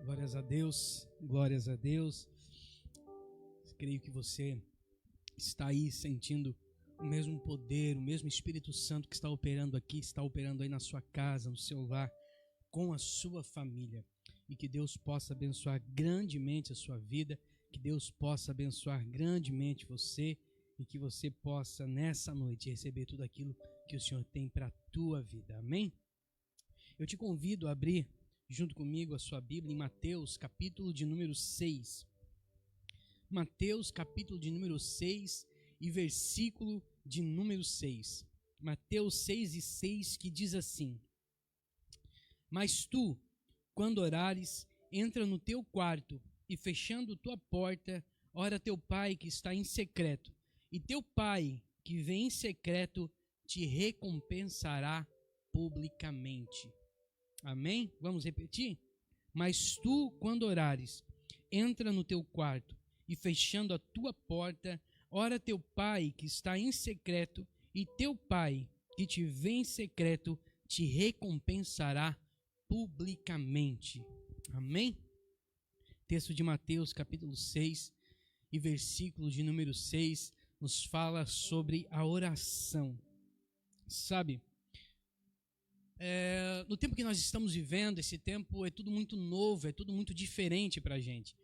Glórias a Deus, glórias a Deus. Creio que você está aí sentindo o mesmo poder, o mesmo Espírito Santo que está operando aqui, está operando aí na sua casa, no seu lar, com a sua família. E que Deus possa abençoar grandemente a sua vida, que Deus possa abençoar grandemente você e que você possa nessa noite receber tudo aquilo que o Senhor tem para a tua vida. Amém? Eu te convido a abrir junto comigo a sua Bíblia em Mateus, capítulo de número 6. Mateus, capítulo de número 6 e versículo de número 6. Mateus 6:6, que diz assim: Mas tu, quando orares, entra no teu quarto e fechando tua porta, ora teu pai que está em secreto, e teu pai que vem em secreto te recompensará publicamente. Amém? Vamos repetir? Mas tu, quando orares, entra no teu quarto e fechando a tua porta, ora teu pai que está em secreto, e teu pai que te vê em secreto te recompensará publicamente. Amém? Texto de Mateus, capítulo 6 e versículo de número 6, nos fala sobre a oração. Sabe, no tempo que nós estamos vivendo, esse tempo é tudo muito novo, é tudo muito diferente para a gente.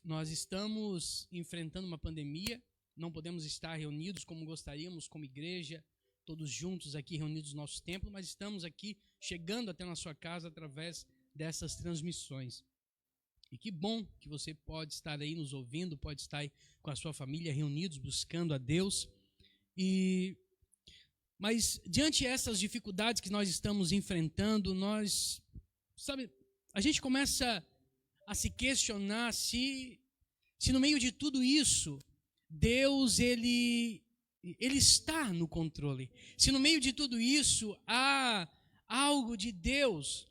Nós estamos enfrentando uma pandemia, não podemos estar reunidos como gostaríamos, como igreja, todos juntos aqui reunidos no nosso templo, mas estamos aqui chegando até na sua casa através dessas transmissões. E que bom que você pode estar aí nos ouvindo, pode estar aí com a sua família reunidos, buscando a Deus. Mas diante dessas dificuldades que nós estamos enfrentando, a gente começa a se questionar se no meio de tudo isso, Deus, ele está no controle. Se no meio de tudo isso, há algo de Deus.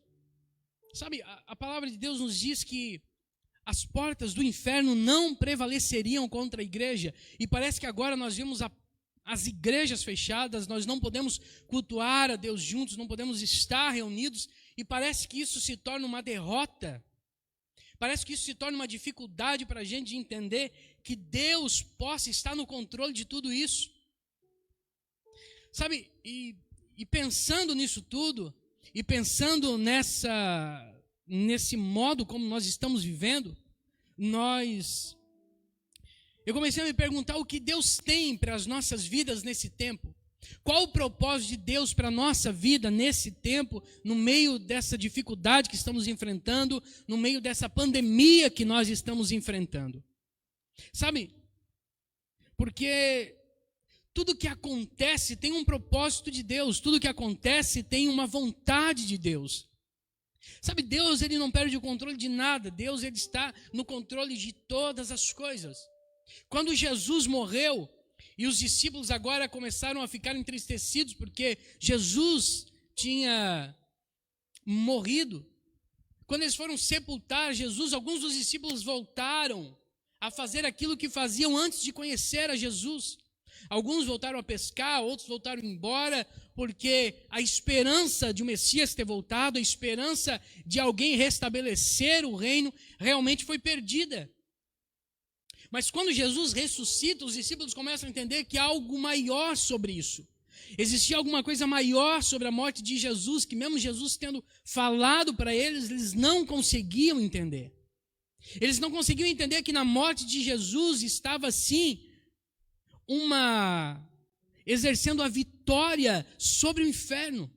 Sabe, a palavra de Deus nos diz que as portas do inferno não prevaleceriam contra a igreja. E parece que agora nós vemos as igrejas fechadas, nós não podemos cultuar a Deus juntos, não podemos estar reunidos. E parece que isso se torna uma derrota. Parece que isso se torna uma dificuldade para a gente entender que Deus possa estar no controle de tudo isso. Sabe, e pensando nisso tudo, e pensando nesse modo como nós estamos vivendo, eu comecei a me perguntar o que Deus tem para as nossas vidas nesse tempo. Qual o propósito de Deus para a nossa vida nesse tempo, no meio dessa dificuldade que estamos enfrentando, no meio dessa pandemia que nós estamos enfrentando? Sabe, porque tudo que acontece tem um propósito de Deus, tudo que acontece tem uma vontade de Deus. Sabe, Deus, ele não perde o controle de nada, Deus, ele está no controle de todas as coisas. Quando Jesus morreu, e os discípulos agora começaram a ficar entristecidos porque Jesus tinha morrido. Quando eles foram sepultar Jesus, alguns dos discípulos voltaram a fazer aquilo que faziam antes de conhecer a Jesus. Alguns voltaram a pescar, outros voltaram embora, porque a esperança de o Messias ter voltado, a esperança de alguém restabelecer o reino, realmente foi perdida. Mas quando Jesus ressuscita, os discípulos começam a entender que há algo maior sobre isso. Existia alguma coisa maior sobre a morte de Jesus, que mesmo Jesus tendo falado para eles, eles não conseguiam entender. Eles não conseguiam entender que na morte de Jesus estava sim exercendo a vitória sobre o inferno.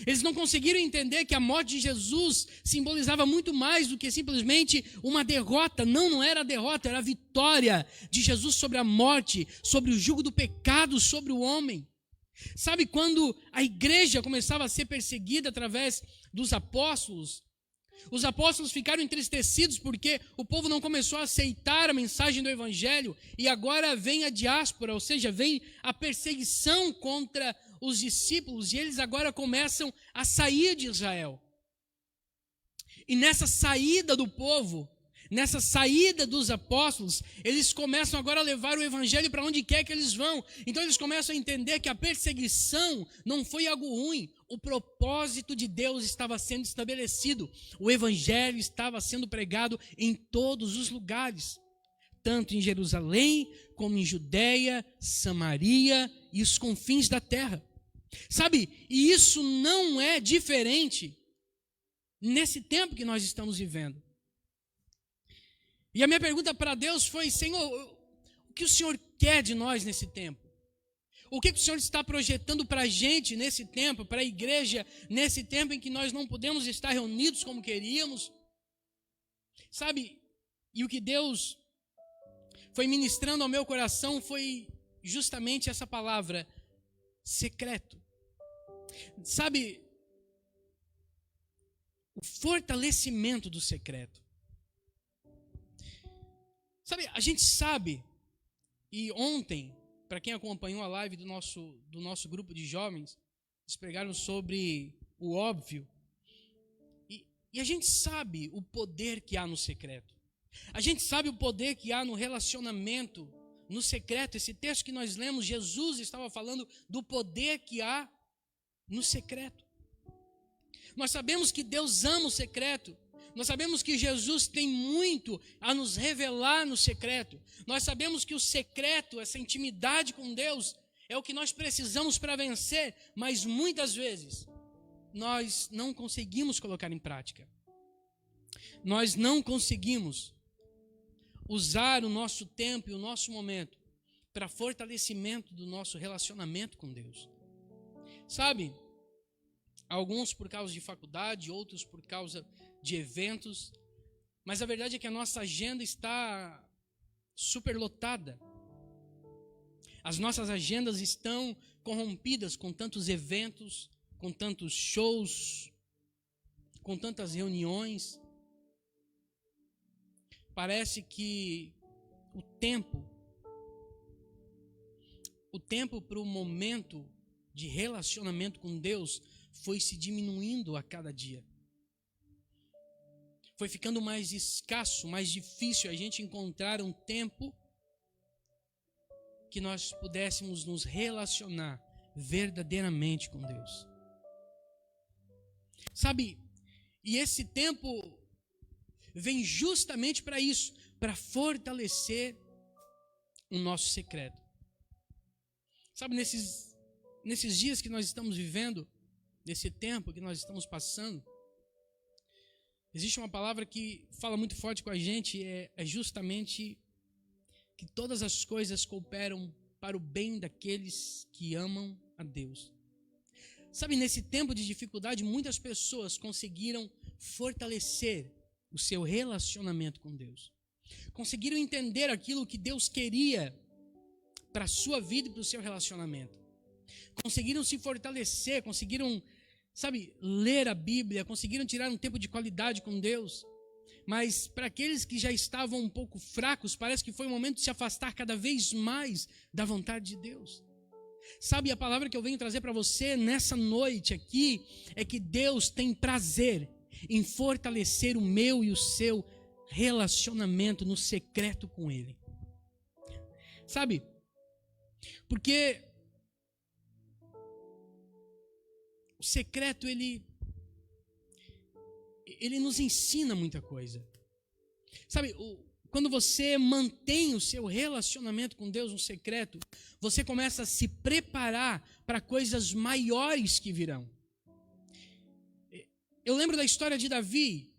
Eles não conseguiram entender que a morte de Jesus simbolizava muito mais do que simplesmente uma derrota. Não era a derrota, era a vitória de Jesus sobre a morte, sobre o jugo do pecado sobre o homem. Sabe, quando a igreja começava a ser perseguida através dos apóstolos, os apóstolos ficaram entristecidos porque o povo não começou a aceitar a mensagem do evangelho e agora vem a diáspora, ou seja, vem a perseguição contra os discípulos e eles agora começam a sair de Israel. E nessa saída do povo, nessa saída dos apóstolos, eles começam agora a levar o evangelho para onde quer que eles vão. Então eles começam a entender que a perseguição não foi algo ruim. o propósito de Deus estava sendo estabelecido. O evangelho estava sendo pregado em todos os lugares, tanto em Jerusalém, como em Judeia, Samaria e os confins da terra. Sabe, e isso não é diferente nesse tempo que nós estamos vivendo. E a minha pergunta para Deus foi: Senhor, o que o Senhor quer de nós nesse tempo? O que o Senhor está projetando para a gente nesse tempo, para a igreja, nesse tempo em que nós não podemos estar reunidos como queríamos? Sabe, e o que Deus foi ministrando ao meu coração foi justamente essa palavra, secreto. Sabe, o fortalecimento do secreto. Sabe, a gente sabe, e ontem, para quem acompanhou a live do nosso grupo de jovens, eles pregaram sobre o óbvio. E a gente sabe o poder que há no secreto. A gente sabe o poder que há no relacionamento, no secreto. Esse texto que nós lemos, Jesus estava falando do poder que há no secreto. Nós sabemos que Deus ama o secreto. Nós sabemos que Jesus tem muito a nos revelar no secreto. Nós sabemos que o secreto, essa intimidade com Deus, é o que nós precisamos para vencer, mas muitas vezes nós não conseguimos colocar em prática. Nós não conseguimos usar o nosso tempo e o nosso momento para fortalecimento do nosso relacionamento com Deus. Sabe, alguns por causa de faculdade, outros por causa de eventos, mas a verdade é que a nossa agenda está superlotada. As nossas agendas estão corrompidas com tantos eventos, com tantos shows, com tantas reuniões. Parece que o tempo para o momento de relacionamento com Deus foi se diminuindo a cada dia. Foi ficando mais escasso, mais difícil a gente encontrar um tempo que nós pudéssemos nos relacionar verdadeiramente com Deus. Sabe, e esse tempo vem justamente para isso, para fortalecer o nosso secreto. Sabe, nesses dias que nós estamos vivendo, nesse tempo que nós estamos passando, existe uma palavra que fala muito forte com a gente, é justamente que todas as coisas cooperam para o bem daqueles que amam a Deus. Sabe, nesse tempo de dificuldade, muitas pessoas conseguiram fortalecer o seu relacionamento com Deus. Conseguiram entender aquilo que Deus queria para a sua vida e para o seu relacionamento. Conseguiram se fortalecer, conseguiram, sabe, ler a Bíblia, conseguiram tirar um tempo de qualidade com Deus. Mas para aqueles que já estavam um pouco fracos, parece que foi o momento de se afastar cada vez mais da vontade de Deus. Sabe, a palavra que eu venho trazer para você nessa noite aqui é que Deus tem prazer em fortalecer o meu e o seu relacionamento no secreto com Ele. Sabe, porque o secreto, ele nos ensina muita coisa. Sabe, quando você mantém o seu relacionamento com Deus no secreto, você começa a se preparar para coisas maiores que virão. Eu lembro da história de Davi,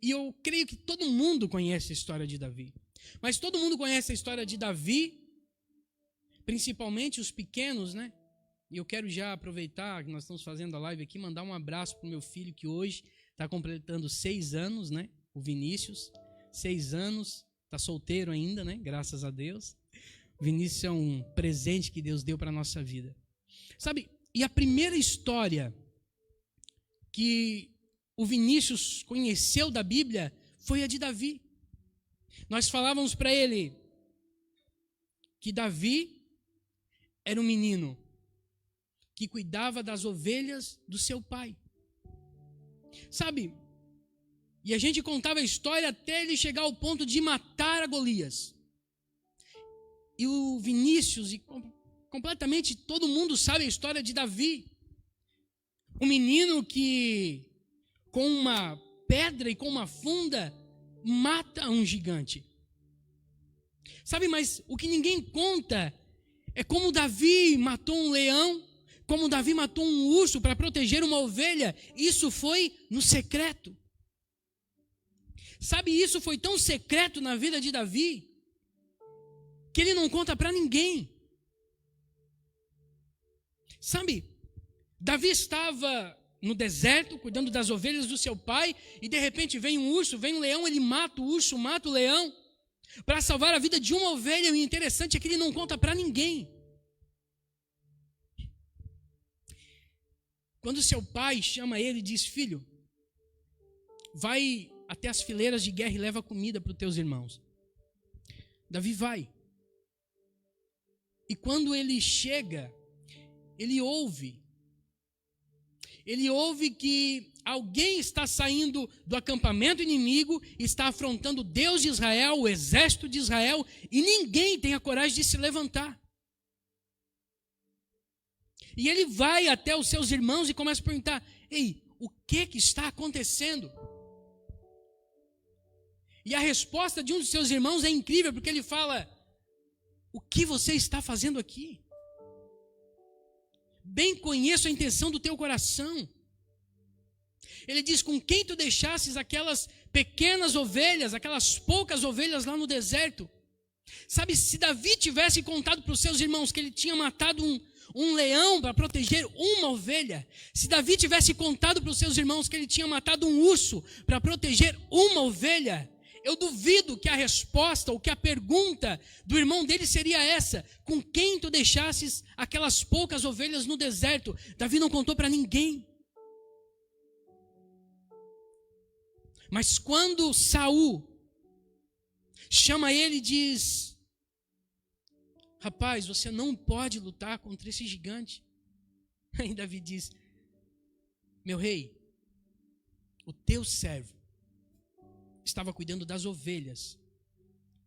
e eu creio que todo mundo conhece a história de Davi. Mas todo mundo conhece a história de Davi, principalmente os pequenos, né? E eu quero já aproveitar que nós estamos fazendo a live aqui, mandar um abraço para o meu filho que hoje está completando 6 anos, né? O Vinícius, 6 anos, está solteiro ainda, né? Graças a Deus. O Vinícius é um presente que Deus deu para a nossa vida. Sabe, e a primeira história que o Vinícius conheceu da Bíblia foi a de Davi. Nós falávamos para ele que Davi era um menino que cuidava das ovelhas do seu pai. Sabe, e a gente contava a história até ele chegar ao ponto de matar a Golias. E o Vinícius, e completamente todo mundo sabe a história de Davi. Um menino que com uma pedra e com uma funda mata um gigante. Sabe, mas o que ninguém conta é como Davi matou um leão, como Davi matou um urso para proteger uma ovelha. Isso foi no secreto. Sabe, isso foi tão secreto na vida de Davi, que ele não conta para ninguém. Sabe, Davi estava no deserto, cuidando das ovelhas do seu pai, e de repente vem um urso, vem um leão, ele mata o urso, mata o leão, para salvar a vida de uma ovelha. E o interessante é que ele não conta para ninguém. Quando seu pai chama ele e diz: filho, vai até as fileiras de guerra e leva comida para os teus irmãos. Davi vai. E quando ele chega, ele ouve que alguém está saindo do acampamento inimigo, está afrontando o Deus de Israel, o exército de Israel, e ninguém tem a coragem de se levantar. E ele vai até os seus irmãos e começa a perguntar: ei, o que está acontecendo? E a resposta de um dos seus irmãos é incrível, porque ele fala: o que você está fazendo aqui? Bem conheço a intenção do teu coração. Ele diz: com quem tu deixasses aquelas pequenas ovelhas, aquelas poucas ovelhas lá no deserto? Sabe, se Davi tivesse contado para os seus irmãos que ele tinha matado um leão para proteger uma ovelha, se Davi tivesse contado para os seus irmãos que ele tinha matado um urso para proteger uma ovelha, eu duvido que a resposta ou que a pergunta do irmão dele seria essa: com quem tu deixasses aquelas poucas ovelhas no deserto? Davi não contou para ninguém. Mas quando Saul chama ele e diz: rapaz, você não pode lutar contra esse gigante. Aí Davi diz: meu rei, o teu servo estava cuidando das ovelhas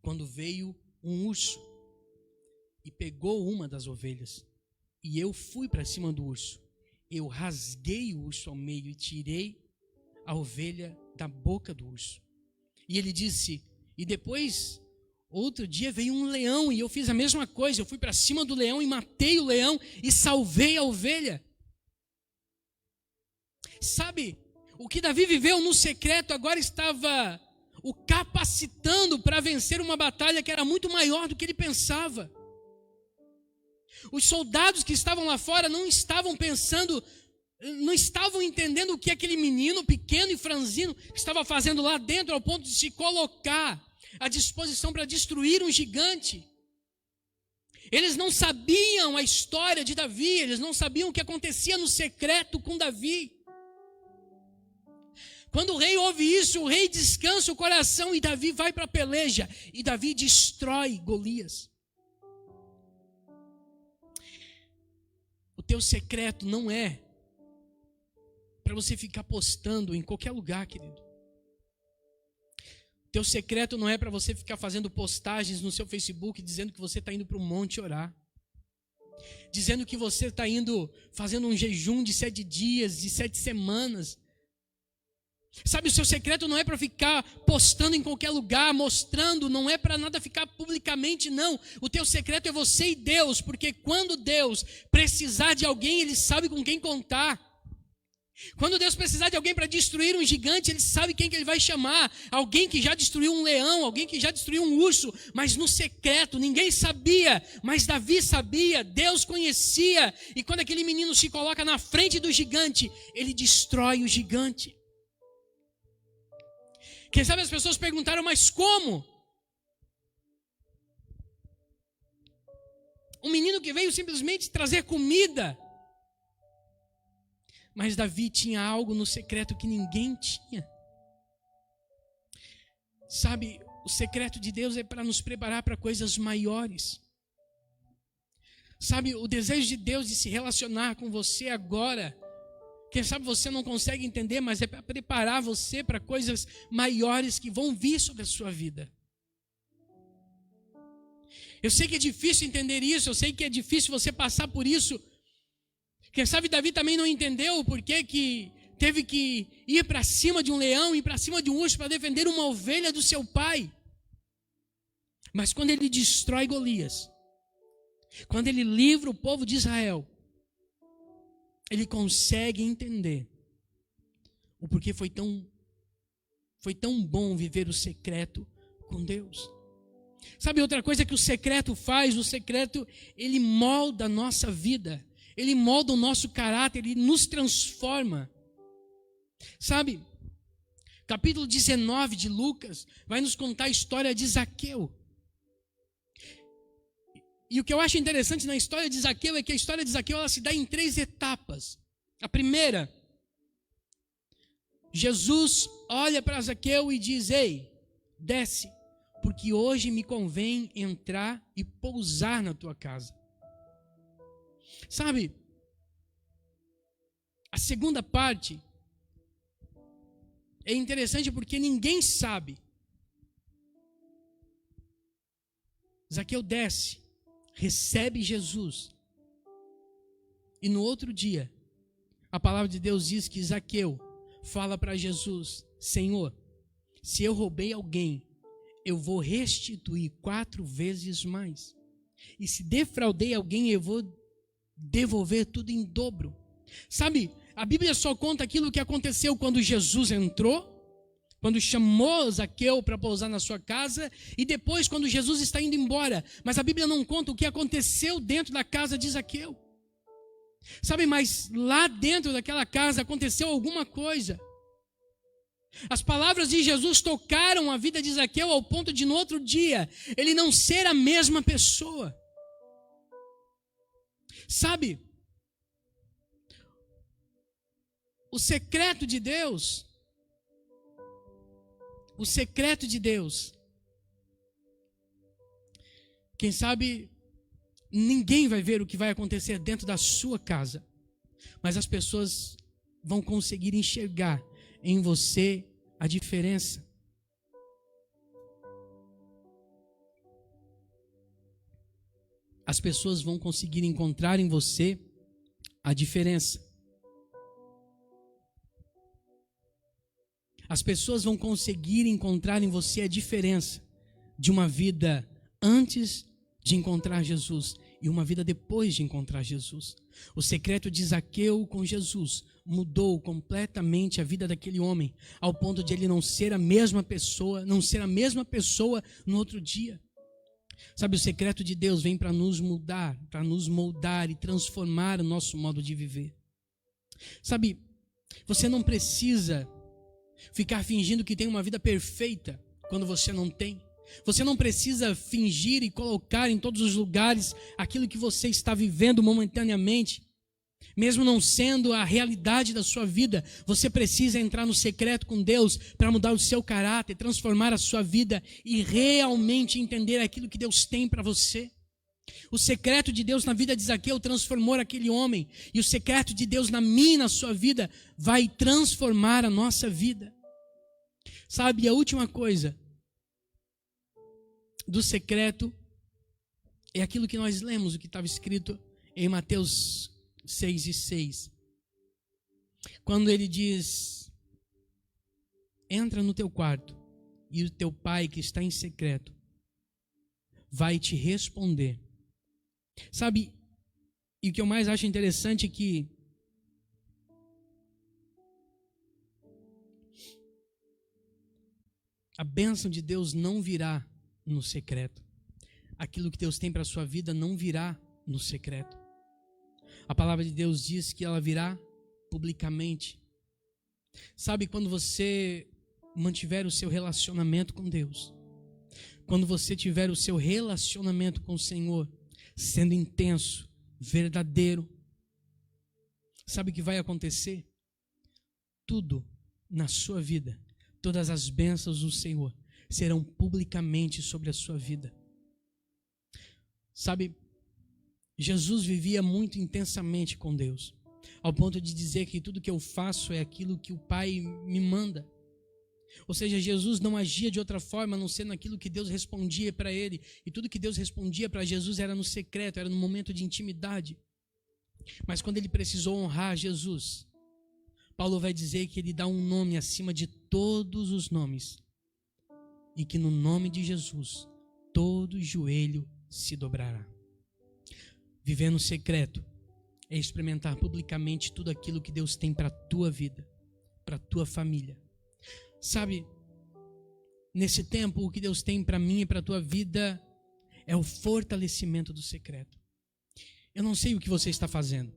quando veio um urso e pegou uma das ovelhas, e eu fui para cima do urso. Eu rasguei o urso ao meio e tirei a ovelha da boca do urso. E ele disse: e depois, outro dia veio um leão e eu fiz a mesma coisa. Eu fui para cima do leão e matei o leão e salvei a ovelha. Sabe, o que Davi viveu no secreto agora estava o capacitando para vencer uma batalha que era muito maior do que ele pensava. Os soldados que estavam lá fora não estavam pensando, não estavam entendendo o que aquele menino pequeno e franzino estava fazendo lá dentro, ao ponto de se colocar à disposição para destruir um gigante. Eles não sabiam a história de Davi, eles não sabiam o que acontecia no secreto com Davi. Quando o rei ouve isso, o rei descansa o coração e Davi vai para a peleja. E Davi destrói Golias. O teu secreto não é para você ficar postando em qualquer lugar, querido. O teu secreto não é para você ficar fazendo postagens no seu Facebook dizendo que você está indo para o monte orar. Dizendo que você está indo fazendo um jejum de 7 dias, de 7 semanas. Sabe, o seu secreto não é para ficar postando em qualquer lugar, mostrando, não é para nada ficar publicamente, não. O teu secreto é você e Deus, porque quando Deus precisar de alguém, Ele sabe com quem contar. Quando Deus precisar de alguém para destruir um gigante, Ele sabe quem que Ele vai chamar. Alguém que já destruiu um leão, alguém que já destruiu um urso, mas no secreto, ninguém sabia, mas Davi sabia, Deus conhecia. E quando aquele menino se coloca na frente do gigante, ele destrói o gigante. Quem sabe as pessoas perguntaram: mas como? Um menino que veio simplesmente trazer comida. Mas Davi tinha algo no secreto que ninguém tinha. Sabe, o secreto de Deus é para nos preparar para coisas maiores. Sabe, o desejo de Deus de se relacionar com você agora, quem sabe você não consegue entender, mas é para preparar você para coisas maiores que vão vir sobre a sua vida. Eu sei que é difícil entender isso, eu sei que é difícil você passar por isso. Quem sabe Davi também não entendeu por que teve que ir para cima de um leão, ir para cima de um urso para defender uma ovelha do seu pai. Mas quando ele destrói Golias, quando ele livra o povo de Israel, ele consegue entender o porquê foi tão bom viver o secreto com Deus. Sabe outra coisa que o secreto faz? O secreto, ele molda a nossa vida, ele molda o nosso caráter, ele nos transforma. Sabe, capítulo 19 de Lucas vai nos contar a história de Zaqueu. E o que eu acho interessante na história de Zaqueu é que a história de Zaqueu ela se dá em 3 etapas. A primeira, Jesus olha para Zaqueu e diz: ei, desce, porque hoje me convém entrar e pousar na tua casa. Sabe, a segunda parte é interessante porque ninguém sabe. Zaqueu desce, recebe Jesus. E no outro dia, a palavra de Deus diz que Zaqueu fala para Jesus: Senhor, se eu roubei alguém, eu vou restituir 4 vezes mais. E se defraudei alguém, eu vou devolver tudo em dobro. Sabe, a Bíblia só conta aquilo que aconteceu quando Jesus entrou, quando chamou Zaqueu para pousar na sua casa, e depois quando Jesus está indo embora. Mas a Bíblia não conta o que aconteceu dentro da casa de Zaqueu. Sabe, mas lá dentro daquela casa aconteceu alguma coisa. As palavras de Jesus tocaram a vida de Zaqueu ao ponto de no outro dia ele não ser a mesma pessoa. Sabe, o secreto de Deus, quem sabe ninguém vai ver o que vai acontecer dentro da sua casa, mas as pessoas vão conseguir enxergar em você a diferença. As pessoas vão conseguir encontrar em você a diferença. As pessoas vão conseguir encontrar em você a diferença de uma vida antes de encontrar Jesus e uma vida depois de encontrar Jesus. O secreto de Zaqueu com Jesus mudou completamente a vida daquele homem, ao ponto de ele não ser a mesma pessoa no outro dia. Sabe, o secreto de Deus vem para nos mudar, para nos moldar e transformar o nosso modo de viver. Sabe, você não precisa ficar fingindo que tem uma vida perfeita quando você não tem. Você não precisa fingir e colocar em todos os lugares aquilo que você está vivendo momentaneamente, mesmo não sendo a realidade da sua vida. Você precisa entrar no secreto com Deus para mudar o seu caráter, transformar a sua vida e realmente entender aquilo que Deus tem para você. O secreto de Deus na vida de Zaqueu transformou aquele homem, e o secreto de Deus na minha e na sua vida vai transformar a nossa vida. Sabe, a última coisa do secreto é aquilo que nós lemos, o que estava escrito em Mateus 6:6. Quando ele diz: entra no teu quarto e o teu pai que está em secreto vai te responder. Sabe, e o que eu mais acho interessante é que a bênção de Deus não virá no secreto. Aquilo que Deus tem para a sua vida não virá no secreto. A palavra de Deus diz que ela virá publicamente. Sabe, quando você mantiver o seu relacionamento com Deus, quando você tiver o seu relacionamento com o Senhor sendo intenso, verdadeiro, sabe o que vai acontecer? Tudo na sua vida, todas as bênçãos do Senhor serão publicamente sobre a sua vida. Sabe, Jesus vivia muito intensamente com Deus, ao ponto de dizer que tudo que eu faço é aquilo que o Pai me manda. Ou seja, Jesus não agia de outra forma a não ser naquilo que Deus respondia para ele. E tudo que Deus respondia para Jesus era no secreto, era no momento de intimidade. Mas quando ele precisou honrar Jesus, Paulo vai dizer que ele dá um nome acima de todos os nomes, e que no nome de Jesus todo joelho se dobrará. Viver no secreto é experimentar publicamente tudo aquilo que Deus tem para a tua vida, para a tua família. Sabe, nesse tempo o que Deus tem para mim e para a tua vida é o fortalecimento do secreto. Eu não sei o que você está fazendo.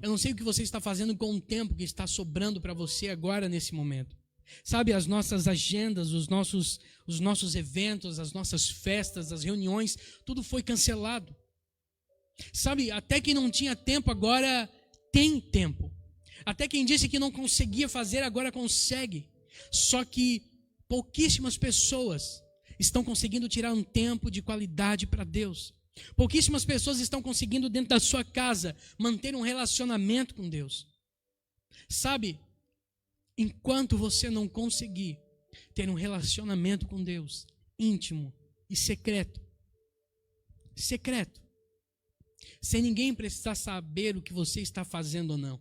Eu não sei o que você está fazendo com o tempo que está sobrando para você agora nesse momento. Sabe, as nossas agendas, os nossos eventos, as nossas festas, as reuniões, tudo foi cancelado. Sabe, até quem não tinha tempo agora tem tempo. Até quem disse que não conseguia fazer agora consegue. Só que pouquíssimas pessoas estão conseguindo tirar um tempo de qualidade para Deus. Pouquíssimas pessoas estão conseguindo dentro da sua casa manter um relacionamento com Deus. Sabe, enquanto você não conseguir ter um relacionamento com Deus íntimo e secreto, sem ninguém precisar saber o que você está fazendo ou não,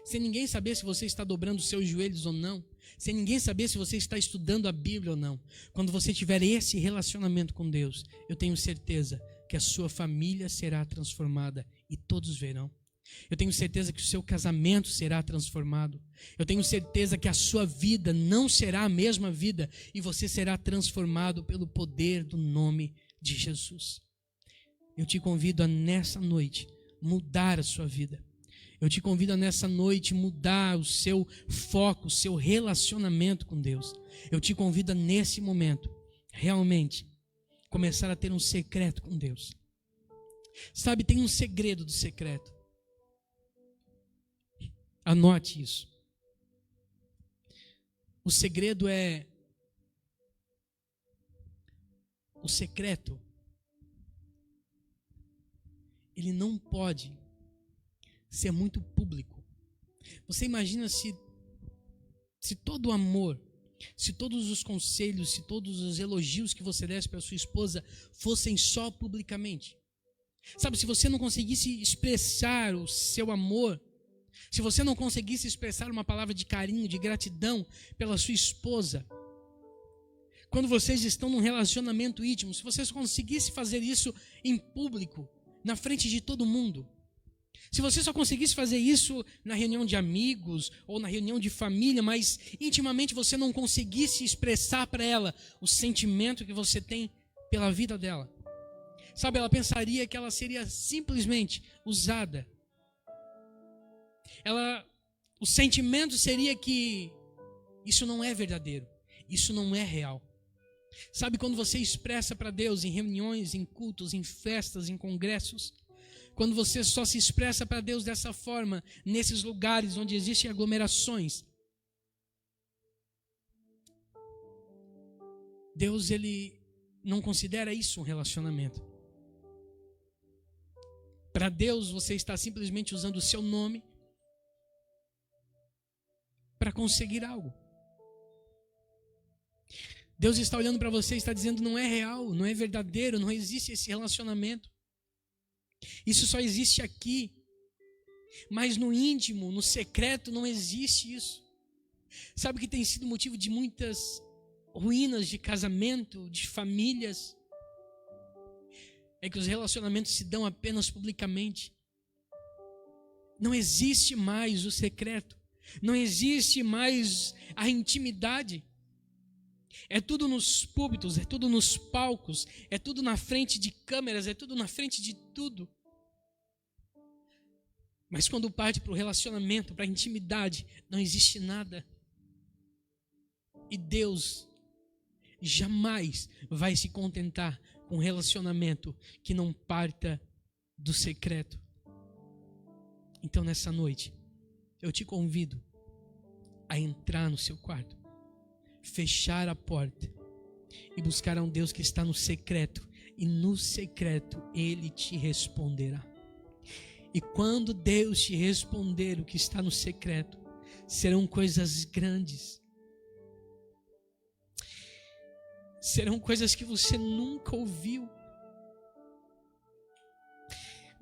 sem ninguém saber se você está dobrando os seus joelhos ou não, sem ninguém saber se você está estudando a Bíblia ou não, quando você tiver esse relacionamento com Deus, eu tenho certeza que a sua família será transformada e todos verão. Eu tenho certeza que o seu casamento será transformado. Eu tenho certeza que a sua vida não será a mesma vida e você será transformado pelo poder do nome de Jesus. Eu te convido a nessa noite mudar a sua vida. Eu te convido a nessa noite mudar o seu foco, o seu relacionamento com Deus. Eu te convido a nesse momento realmente começar a ter um secreto com Deus. Sabe, tem um segredo do secreto. Anote isso. O segredo é... O secreto, ele não pode ser muito público. Você imagina se todo o amor, se todos os conselhos, se todos os elogios que você desse para sua esposa fossem só publicamente. Sabe, se você não conseguisse expressar o seu amor, se você não conseguisse expressar uma palavra de carinho, de gratidão pela sua esposa, quando vocês estão num relacionamento íntimo, se você conseguisse fazer isso em público, na frente de todo mundo, se você só conseguisse fazer isso na reunião de amigos ou na reunião de família, mas intimamente você não conseguisse expressar para ela o sentimento que você tem pela vida dela, sabe, ela pensaria que ela seria simplesmente usada. O sentimento seria que isso não é verdadeiro, isso não é real. Sabe, quando você expressa para Deus em reuniões, em cultos, em festas, em congressos, quando você só se expressa para Deus dessa forma, nesses lugares onde existem aglomerações, Deus, ele não considera isso um relacionamento. Para Deus, você está simplesmente usando o seu nome para conseguir algo. Deus está olhando para você e está dizendo: não é real, não é verdadeiro, não existe esse relacionamento. Isso só existe aqui. Mas no íntimo, no secreto, não existe isso. Sabe o que tem sido motivo de muitas ruínas de casamento, de famílias? É que os relacionamentos se dão apenas publicamente. Não existe mais o secreto. Não existe mais a intimidade. É tudo nos púlpitos, é tudo nos palcos, é tudo na frente de câmeras, é tudo na frente de tudo. Mas quando parte para o relacionamento, para a intimidade, não existe nada. E Deus jamais vai se contentar com um relacionamento que não parta do secreto. Então nessa noite, eu te convido a entrar no seu quarto, fechar a porta e buscar a um Deus que está no secreto, e no secreto Ele te responderá. E quando Deus te responder o que está no secreto, serão coisas grandes, serão coisas que você nunca ouviu.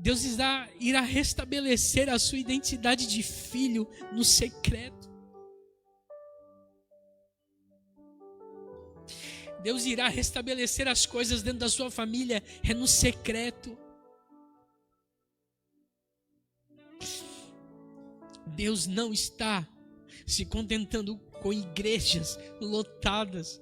Deus irá restabelecer a sua identidade de filho no secreto. Deus irá restabelecer as coisas dentro da sua família, é no secreto. Deus não está se contentando com igrejas lotadas.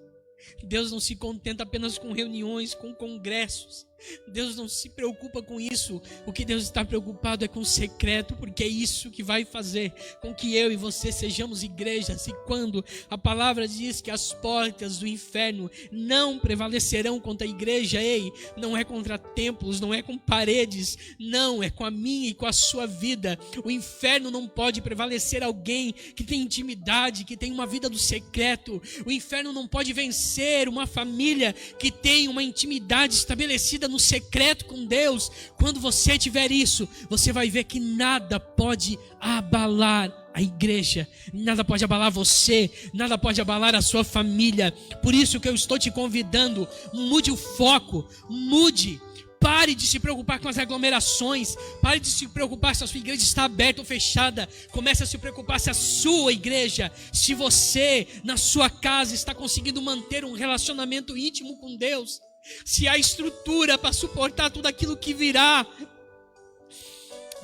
Deus não se contenta apenas com reuniões, com congressos. Deus não se preocupa com isso. O que Deus está preocupado é com o secreto, porque é isso que vai fazer com que eu e você sejamos igrejas. E quando a palavra diz que as portas do inferno não prevalecerão contra a igreja, ei, não é contra templos, não é com paredes, não, é com a minha e com a sua vida. O inferno não pode prevalecer alguém que tem intimidade, que tem uma vida do secreto. O inferno não pode vencer uma família que tem uma intimidade estabelecida no secreto com Deus. Quando você tiver isso, você vai ver que nada pode abalar a igreja, nada pode abalar você, nada pode abalar a sua família. Por isso que eu estou te convidando, mude o foco, mude. Pare de se preocupar com as aglomerações. Pare de se preocupar se a sua igreja está aberta ou fechada. Comece a se preocupar se a sua igreja, se você na sua casa está conseguindo manter um relacionamento íntimo com Deus, se há estrutura para suportar tudo aquilo que virá.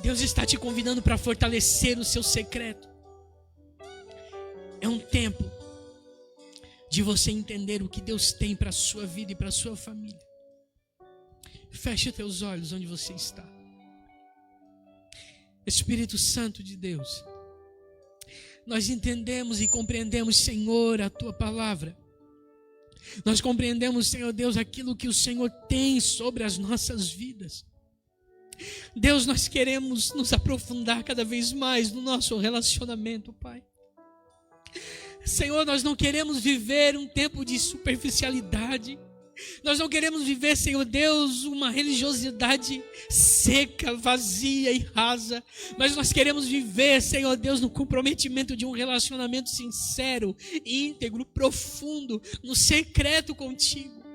Deus está te convidando para fortalecer o seu secreto. É um tempo de você entender o que Deus tem para a sua vida e para a sua família. Feche os teus olhos onde você está. Espírito Santo de Deus, nós entendemos e compreendemos, Senhor, a Tua palavra. Nós compreendemos, Senhor Deus, aquilo que o Senhor tem sobre as nossas vidas. Deus, nós queremos nos aprofundar cada vez mais no nosso relacionamento, Pai. Senhor, nós não queremos viver um tempo de superficialidade. Nós não queremos viver, Senhor Deus, uma religiosidade seca, vazia e rasa. Mas nós queremos viver, Senhor Deus, no comprometimento de um relacionamento sincero, íntegro, profundo, no secreto contigo.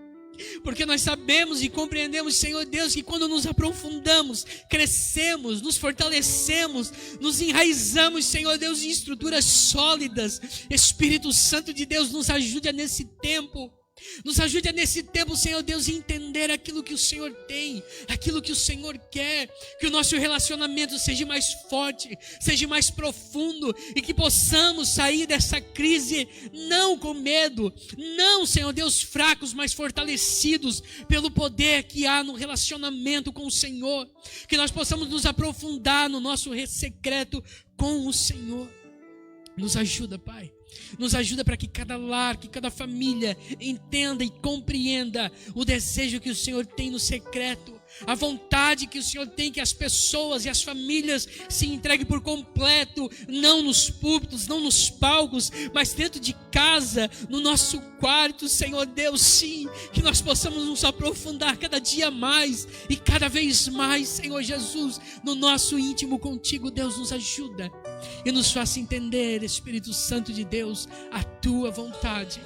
Porque nós sabemos e compreendemos, Senhor Deus, que quando nos aprofundamos, crescemos, nos fortalecemos, nos enraizamos, Senhor Deus, em estruturas sólidas. Espírito Santo de Deus, nos ajude nesse tempo. Nos ajude nesse tempo, Senhor Deus, a entender aquilo que o Senhor tem, aquilo que o Senhor quer, que o nosso relacionamento seja mais forte, seja mais profundo e que possamos sair dessa crise não com medo, não, Senhor Deus, fracos, mas fortalecidos pelo poder que há no relacionamento com o Senhor, que nós possamos nos aprofundar no nosso secreto com o Senhor. Nos ajuda, Pai. Nos ajuda para que cada lar, que cada família entenda e compreenda o desejo que o Senhor tem no secreto, a vontade que o Senhor tem que as pessoas e as famílias se entreguem por completo, não nos púlpitos, não nos palcos, mas dentro de casa, no nosso quarto, Senhor Deus, sim, que nós possamos nos aprofundar cada dia mais e cada vez mais, Senhor Jesus, no nosso íntimo contigo. Deus, nos ajuda e nos faça entender, Espírito Santo de Deus, a tua vontade.